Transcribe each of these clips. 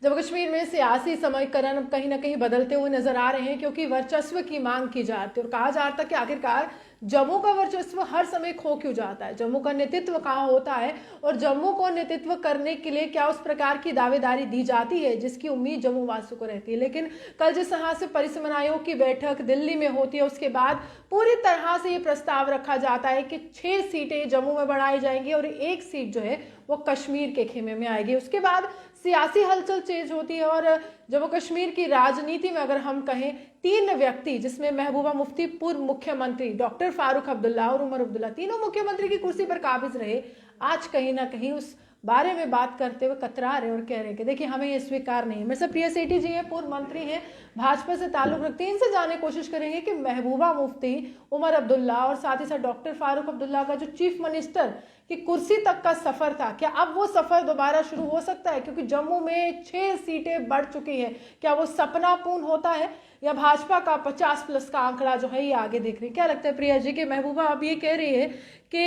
जम्मू कश्मीर में सियासी समीकरण अब कहीं ना कहीं बदलते हुए नजर आ रहे हैं, क्योंकि वर्चस्व की मांग की जाती है और कहा जाता है कि आखिरकार जम्मू का वर्चस्व हर समय खो क्यों जाता है, जम्मू का नेतृत्व कहाँ होता है और जम्मू को नेतृत्व करने के लिए क्या उस प्रकार की दावेदारी दी जाती है जिसकी उम्मीद जम्मू वासियों को रहती है। लेकिन कल जिस तरह से परिसीमन आयोग की बैठक दिल्ली में होती है, उसके बाद पूरी तरह से ये प्रस्ताव रखा जाता है कि 6 सीटें जम्मू में बढ़ाई जाएंगी और 1 सीट जो है वो कश्मीर के खेमे में आएगी। उसके बाद सियासी हलचल चेंज होती है और जम्मू कश्मीर की राजनीति में अगर हम कहें 3 व्यक्ति, जिसमें महबूबा मुफ्ती पूर्व मुख्यमंत्री डॉक्टर फारूक अब्दुल्ला और उमर अब्दुल्ला, तीनों मुख्यमंत्री की कुर्सी पर काबिज रहे, आज कहीं ना कहीं उस बारे में बात करते हुए कतरा रहे और कह रहे हैं कि देखिए हमें ये स्वीकार नहीं है। मेरे से प्रिया सेठी जी हैं, पूर्व मंत्री हैं, भाजपा से ताल्लुक रखते हैं, इनसे जानने की कोशिश करेंगे कि महबूबा मुफ्ती, उमर अब्दुल्ला और साथ ही साथ डॉक्टर फारूक अब्दुल्ला का जो चीफ मिनिस्टर की कुर्सी तक का सफर था, क्या अब वो सफर दोबारा शुरू हो सकता है? क्योंकि जम्मू में 6 सीटें बढ़ चुकी हैं, क्या वो सपना पूर्ण होता है या भाजपा का 50+ का आंकड़ा जो है ये आगे देख रही है? क्या लगता है प्रिया जी कि महबूबा अब ये कह रही है कि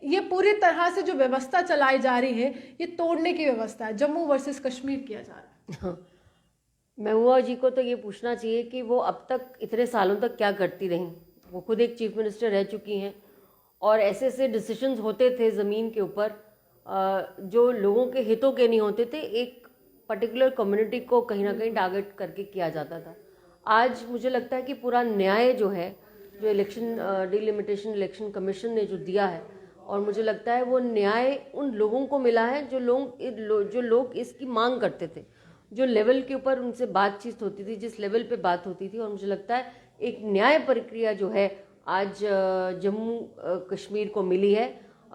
ये पूरी तरह से जो व्यवस्था चलाई जा रही है ये तोड़ने की व्यवस्था है, जम्मू वर्सेस कश्मीर किया जा रहा है? महबूबा जी को तो ये पूछना चाहिए कि वो अब तक इतने सालों तक क्या करती रहीं। वो खुद एक चीफ मिनिस्टर रह चुकी हैं और ऐसे ऐसे डिसीजंस होते थे ज़मीन के ऊपर जो लोगों के हितों के नहीं होते थे, एक पर्टिकुलर कम्युनिटी को कहीं ना कहीं टारगेट करके किया जाता था। आज मुझे लगता है कि पूरा न्याय जो है, जो इलेक्शन डिलिमिटेशन इलेक्शन कमीशन ने जो दिया है, और मुझे लगता है वो न्याय उन लोगों को मिला है जो लोग इसकी मांग करते थे, जो लेवल के ऊपर उनसे बातचीत होती थी, जिस लेवल पे बात होती थी। और मुझे लगता है एक न्याय प्रक्रिया जो है आज जम्मू कश्मीर को मिली है,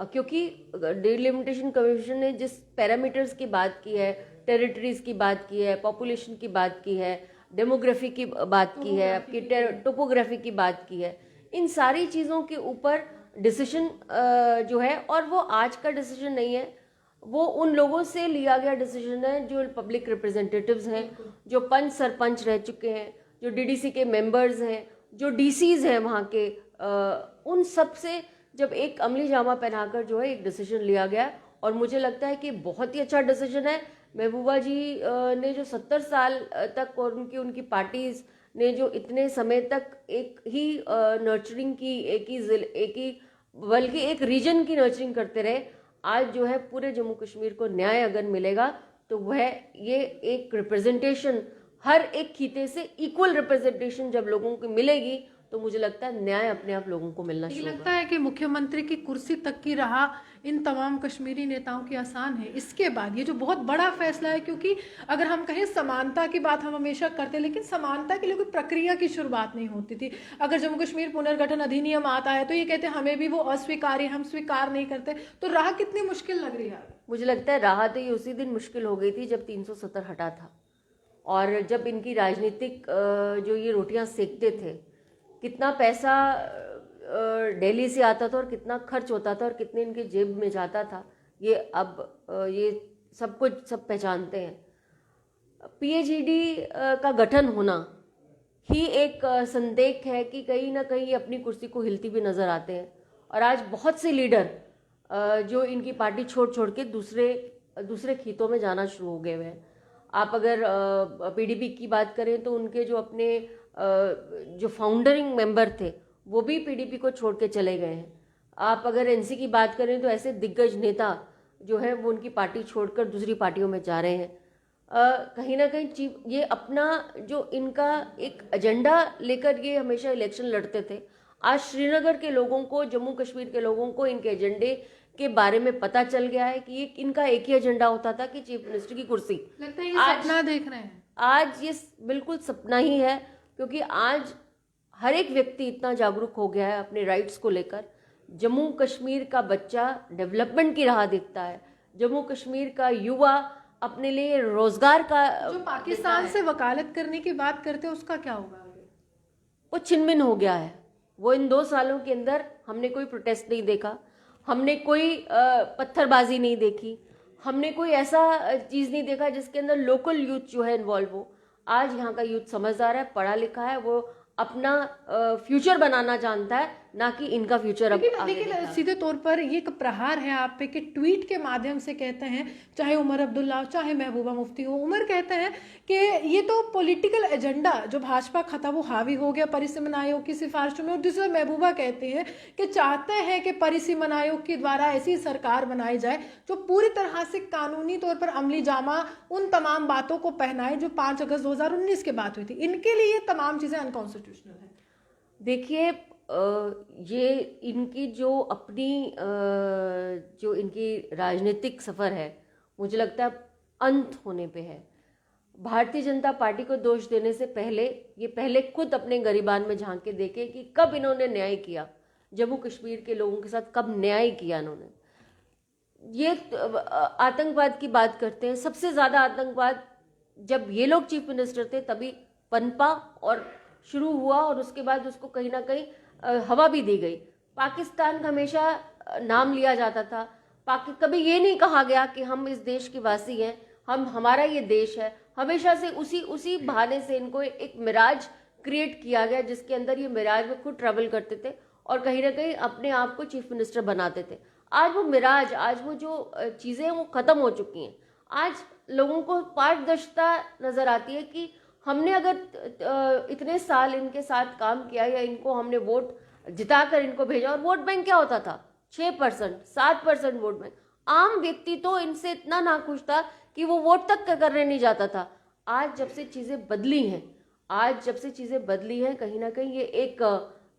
क्योंकि डिलिमिटेशन कमीशन ने जिस पैरामीटर्स की बात की है, टेरिटरीज की बात की है, पॉपुलेशन की बात की है, डेमोग्राफी की बात की है, आपकी टोपोग्राफी की बात की है, इन सारी चीज़ों के ऊपर डिसीजन जो है, और वो आज का डिसीजन नहीं है, वो उन लोगों से लिया गया डिसीजन है जो पब्लिक रिप्रेजेंटेटिव्स हैं, जो पंच सरपंच रह चुके हैं, जो डीडीसी के मेंबर्स हैं, जो डीसीज हैं वहाँ के, उन सब से जब एक अमली जामा पहनाकर जो है एक डिसीजन लिया गया। और मुझे लगता है कि बहुत ही अच्छा डिसीजन है। महबूबा जी ने जो 70 साल तक, और उनकी पार्टीज ने जो इतने समय तक एक ही नर्चरिंग की, एक ही बल्कि एक रीजन की नर्चरिंग करते रहे, आज जो है पूरे जम्मू कश्मीर को न्याय अगर मिलेगा तो वह ये एक रिप्रेजेंटेशन, हर एक खीते से इक्वल रिप्रेजेंटेशन जब लोगों को मिलेगी तो मुझे लगता है न्याय अपने आप लोगों को मिलना शुरू होगा। लगता है कि मुख्यमंत्री की कुर्सी तक की राह इन तमाम कश्मीरी नेताओं की आसान है इसके बाद ये जो बहुत बड़ा फैसला है, क्योंकि अगर हम कहें समानता की बात हम हमेशा करते, लेकिन समानता के लिए कोई प्रक्रिया की शुरुआत नहीं होती थी। अगर जम्मू कश्मीर पुनर्गठन अधिनियम आता है तो ये कहते हैं हमें भी वो अस्वीकार्य, हम स्वीकार नहीं करते, तो राह कितनी मुश्किल लग रही है? मुझे लगता है राह तो ये उसी दिन मुश्किल हो गई थी जब 370 हटा था, और जब इनकी राजनीतिक जो ये रोटियां सेकते थे, कितना पैसा दिल्ली से आता था और कितना खर्च होता था और कितने इनके जेब में जाता था, ये अब ये सब कुछ सब पहचानते हैं। पीएचईडी का गठन होना ही एक संदेह है कि कहीं ना कहीं अपनी कुर्सी को हिलती भी नजर आते हैं। और आज बहुत से लीडर जो इनकी पार्टी छोड़ के दूसरे खीतों में जाना शुरू हो गए हुए हैं। आप अगर पीडीपी की बात करें तो उनके जो अपने जो फाउंडरिंग मेंबर थे वो भी पीडीपी को छोड़ के चले गए हैं। आप अगर एनसी की बात करें तो ऐसे दिग्गज नेता जो है वो उनकी पार्टी छोड़कर दूसरी पार्टियों में जा रहे हैं। कहीं ना कहीं ये अपना जो इनका एक एजेंडा लेकर ये हमेशा इलेक्शन लड़ते थे, आज श्रीनगर के लोगों को, जम्मू कश्मीर के लोगों को इनके एजेंडे के बारे में पता चल गया है कि इनका एक ही एजेंडा होता था कि चीफ मिनिस्टर की कुर्सी। लगता है ये सपना देख रहे हैं। आज ये बिल्कुल सपना ही है, क्योंकि आज हर एक व्यक्ति इतना जागरूक हो गया है अपने राइट्स को लेकर। जम्मू कश्मीर का बच्चा डेवलपमेंट की राह देखता है, जम्मू कश्मीर का युवा अपने लिए रोजगार का, जो पाकिस्तान से वकालत करने की बात करते हैं उसका क्या होगा? वो छिन-भिन हो गया है। वो इन 2 सालों के अंदर हमने कोई प्रोटेस्ट नहीं देखा, हमने कोई पत्थरबाजी नहीं देखी, हमने कोई ऐसा चीज़ नहीं देखा जिसके अंदर लोकल यूथ जो है इन्वॉल्व हो। आज यहाँ का यूथ समझदार है, पढ़ा लिखा है, वो अपना फ्यूचर बनाना जानता है, ना कि इनका फ्यूचर अब आगे लेकिन देखना। सीधे तौर पर ये एक प्रहार है आप पे कि ट्वीट के माध्यम से कहते हैं, चाहे उमर अब्दुल्ला हो चाहे महबूबा मुफ्ती हो, उमर कहते हैं कि ये तो पॉलिटिकल एजेंडा जो भाजपा का था वो हावी हो गया परिसीमन आयोग की सिफारिशों में। और दूसरा महबूबा कहते हैं कि चाहते हैं कि परिसीमन आयोग के द्वारा ऐसी सरकार बनाई जाए जो पूरी तरह से कानूनी तौर पर अमली जामा उन तमाम बातों को पहनाए जो 5 अगस्त 2019 के बाद हुई थी। इनके लिए ये तमाम चीजें अनकॉन्स्टिट्यूशनल है। देखिए, ये इनकी जो अपनी जो इनकी राजनीतिक सफर है, मुझे लगता है अंत होने पे है। भारतीय जनता पार्टी को दोष देने से पहले ये पहले खुद अपने गरिबान में झांक के देखे कि कब इन्होंने न्याय किया, जम्मू कश्मीर के लोगों के साथ कब न्याय किया इन्होंने। ये आतंकवाद की बात करते हैं, सबसे ज्यादा आतंकवाद जब ये लोग चीफ मिनिस्टर थे तभी पनपा और शुरू हुआ, और उसके बाद उसको कहीं ना कहीं हवा भी दी गई। पाकिस्तान का हमेशा नाम लिया जाता था, कभी ये नहीं कहा गया कि हम इस देश के वासी हैं, हमारा ये देश है। हमेशा से उसी बहाने से इनको एक मिराज क्रिएट किया गया, जिसके अंदर ये मिराज में खुद ट्रैवल करते थे और कहीं ना कहीं अपने आप को चीफ मिनिस्टर बनाते थे। आज वो मिराज, आज वो जो चीज़ें हैं वो ख़त्म हो चुकी हैं। आज लोगों को पारदर्शिता नज़र आती है कि हमने अगर इतने साल इनके साथ काम किया या इनको हमने वोट जिताकर इनको भेजा, और वोट बैंक क्या होता था, 6% 7% वोट बैंक। आम व्यक्ति तो इनसे इतना नाखुश था कि वो वोट तक करने नहीं जाता था। आज जब से चीज़ें बदली हैं, कहीं ना कहीं ये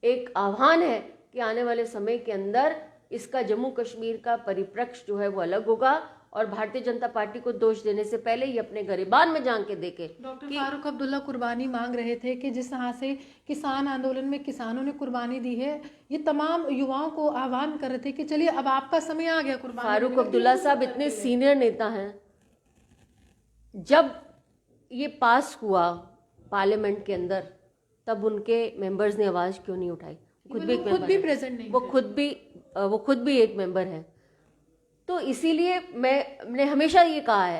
एक आह्वान है कि आने वाले समय के अंदर इसका जम्मू कश्मीर का परिप्रेक्ष्य जो है वो अलग होगा। और भारतीय जनता पार्टी को दोष देने से पहले ये अपने गरिबान में झांक के देखे। डॉक्टर फारूक अब्दुल्ला कुर्बानी मांग रहे थे कि जिस तरह से किसान आंदोलन में किसानों ने कुर्बानी दी है, ये तमाम युवाओं को आह्वान कर रहे थे कि चलिए अब आपका समय आ गया कुर्बानी। फारूक अब्दुल्ला साहब इतने सीनियर नेता हैं, जब ये पास हुआ पार्लियामेंट के अंदर तब उनके मेंबर्स ने आवाज क्यों नहीं उठाई? खुद भी प्रेजेंट नहीं, वो खुद भी एक मेंबर है। तो इसीलिए मैंने हमेशा ये कहा है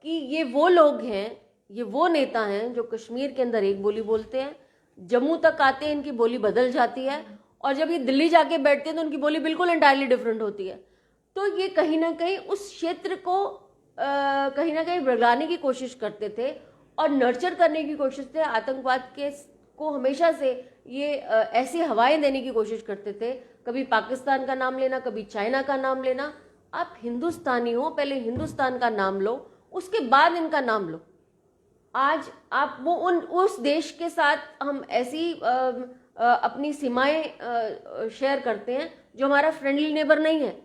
कि ये वो लोग हैं, ये वो नेता हैं जो कश्मीर के अंदर एक बोली बोलते हैं, जम्मू तक आते हैं इनकी बोली बदल जाती है, और जब ये दिल्ली जाके बैठते हैं तो उनकी बोली बिल्कुल एंटायरली डिफरेंट होती है। तो ये कहीं ना कहीं उस क्षेत्र को कहीं ना कहीं बढ़ाने की कोशिश करते थे और नर्चर करने की कोशिश थे। आतंकवाद को हमेशा से ये ऐसी हवाएं देने की कोशिश करते थे, कभी पाकिस्तान का नाम लेना, कभी चाइना का नाम लेना। आप हिंदुस्तानी हो, पहले हिंदुस्तान का नाम लो, उसके बाद इनका नाम लो। आज आप वो उस देश के साथ हम ऐसी अपनी सीमाएं शेयर करते हैं जो हमारा फ्रेंडली नेबर नहीं है,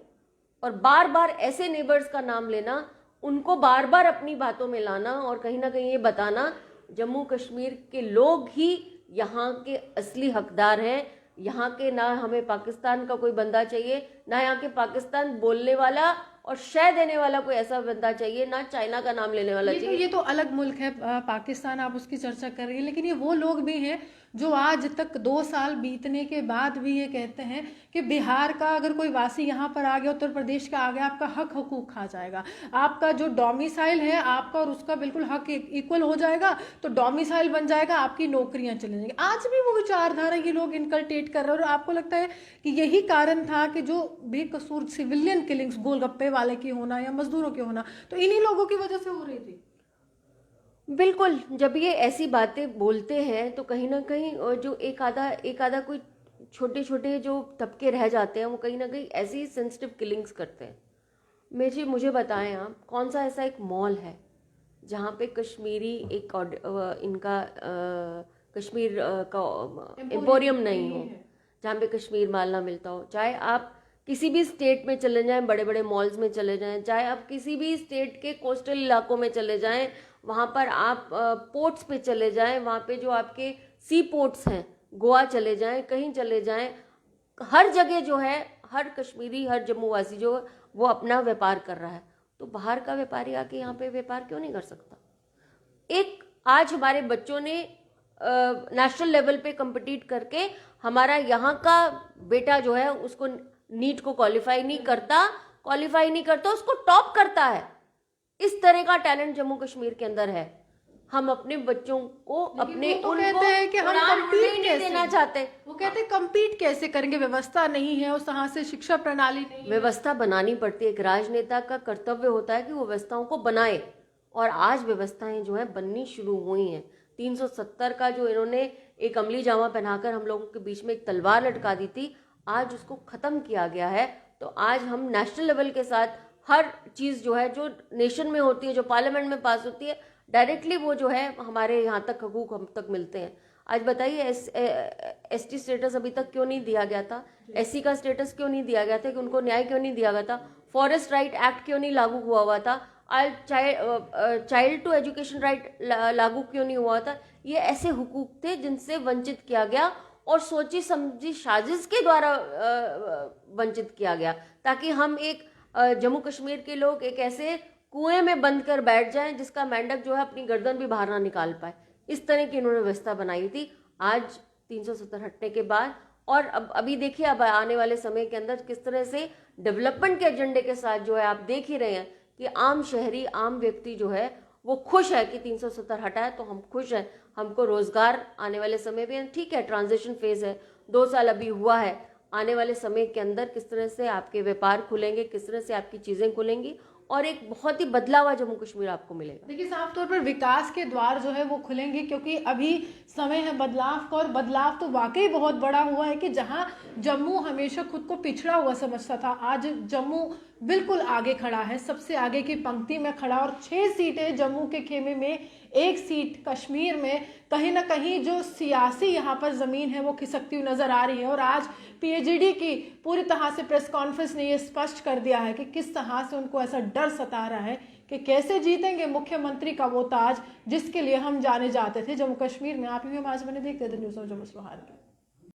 और बार बार ऐसे नेबर्स का नाम लेना, उनको बार बार अपनी बातों में लाना और कहीं ना कहीं ये बताना जम्मू कश्मीर के लोग ही यहाँ के असली हकदार हैं। यहाँ के ना हमें पाकिस्तान का कोई बंदा चाहिए, ना यहाँ के पाकिस्तान बोलने वाला और शय देने वाला कोई ऐसा बंदा चाहिए, ना चाइना का नाम लेने वाला चाहिए। ये तो अलग मुल्क है पाकिस्तान, आप उसकी चर्चा कर रही है, लेकिन ये वो लोग भी हैं जो आज तक 2 साल बीतने के बाद भी ये कहते हैं कि बिहार का अगर कोई वासी यहाँ पर आ गया, उत्तर प्रदेश का आ गया, आपका हक हकूक खा जाएगा, आपका जो डोमिसाइल है आपका और उसका बिल्कुल हक इक्वल हो जाएगा, तो डोमिसाइल बन जाएगा, आपकी नौकरियां चली जाएंगी। आज भी वो विचारधारा ये लोग इनकल्टेट कर रहे हैं। और आपको लगता है कि यही कारण था कि जो बेकसूर सिविलियन किलिंग्स, गोलगप्पे वाले की होना या मजदूरों की होना, तो इन्हीं लोगों की वजह से हो रही थी? बिल्कुल, जब ये ऐसी बातें बोलते हैं तो कहीं ना कहीं जो एक आधा कोई छोटे छोटे जो तबके रह जाते हैं वो कहीं ना कहीं ऐसी सेंसिटिव किलिंग्स करते हैं। मुझे बताएं आप, कौन सा ऐसा एक मॉल है जहाँ पे कश्मीरी इनका कश्मीर का एम्पोरियम नहीं हो, जहाँ पे कश्मीर माल ना मिलता हो? चाहे आप किसी भी स्टेट में चले जाएं, बड़े बड़े मॉल्स में चले जाएं, चाहे आप किसी भी स्टेट के कोस्टल इलाकों में चले जाएं, वहाँ पर आप पोर्ट्स पे चले जाएं, वहाँ पे जो आपके सी पोर्ट्स हैं, गोवा चले जाएं, कहीं चले जाएं, हर जगह जो है हर कश्मीरी, हर जम्मूवासी जो वो अपना व्यापार कर रहा है। तो बाहर का व्यापारी आके यहाँ पे व्यापार क्यों नहीं कर सकता? आज हमारे बच्चों ने नेशनल लेवल पे कम्पिटिट करके, हमारा यहाँ का बेटा जो है उसको नीट को क्वालिफाई नहीं करता, उसको टॉप करता है। इस तरह का टैलेंट जम्मू कश्मीर के अंदर है। हम अपने बच्चों को अपने वो तो उनको कहते हैं कि हम उड़ान compete उड़ने ही नहीं कैसे? देना चाहते। वो कहते हैं compete कैसे करेंगे, व्यवस्था नहीं है, उस तरह से शिक्षा प्रणाली नहीं है। व्यवस्था बनानी पड़ती है। एक राजनेता का कर्तव्य होता है कि वो व्यवस्थाओं को बनाए, और आज व्यवस्थाएं जो है बननी शुरू हुई हैं। 370 का जो इन्होंने एक अमली जामा पहनाकर हम लोगों के बीच में एक तलवार लटका दी थी, आज उसको खत्म किया गया है। तो आज हम नेशनल लेवल के साथ हर चीज जो है, जो नेशन में होती है, जो पार्लियामेंट में पास होती है, डायरेक्टली वो जो है हमारे यहाँ तक हकूक हम तक मिलते हैं। आज बताइए एसटी स्टेटस अभी तक क्यों नहीं दिया गया था, एससी का स्टेटस क्यों नहीं दिया गया था, कि उनको न्याय क्यों नहीं दिया गया था, फॉरेस्ट राइट एक्ट क्यों नहीं लागू हुआ था, आज चाइल्ड टू एजुकेशन राइट लागू क्यों नहीं हुआ था। ये ऐसे हुकूक थे जिनसे वंचित किया गया और सोची समझी साजिश के द्वारा वंचित किया गया, ताकि हम एक जम्मू कश्मीर के लोग एक ऐसे कुएं में बंद कर बैठ जाएं जिसका मेंढक जो है अपनी गर्दन भी बाहर ना निकाल पाए। इस तरह की इन्होंने व्यवस्था बनाई थी। आज 370 हटने के बाद, और अब अभी देखिए अब आने वाले समय के अंदर किस तरह से डेवलपमेंट के एजेंडे के साथ जो है आप देख ही रहे हैं कि आम शहरी, आम व्यक्ति जो है वो खुश है कि 370 हटा है, तो हम खुश हैं। हमको रोजगार आने वाले समय में, ठीक है ट्रांजिशन फेज है, 2 साल अभी हुआ है, आने वाले समय के अंदर किस तरह से आपके व्यापार खुलेंगे, किस तरह से आपकी चीजें खुलेंगी, और एक बहुत ही बदला हुआ जम्मू कश्मीर आपको मिलेगा। देखिए साफ तौर पर विकास के द्वार जो है वो खुलेंगे, क्योंकि अभी समय है बदलाव का, और बदलाव तो वाकई बहुत बड़ा हुआ है कि जहां जम्मू हमेशा खुद को पिछड़ा हुआ समझता था, आज जम्मू बिल्कुल आगे खड़ा है, सबसे आगे की पंक्ति में खड़ा, और 6 सीटें जम्मू के खेमे में, 1 सीट कश्मीर में। कहीं ना कहीं जो सियासी यहाँ पर ज़मीन है वो खिसकती हुई नज़र आ रही है। और आज पीएचडी की पूरी तरह से प्रेस कॉन्फ्रेंस ने ये स्पष्ट कर दिया है कि किस तरह से उनको ऐसा डर सता रहा है कि कैसे जीतेंगे मुख्यमंत्री का वो ताज जिसके लिए हम जाने जाते थे जम्मू कश्मीर में। आप ही हम आज मैंने देखते थे न्यूज़ ऑफ जम्मू।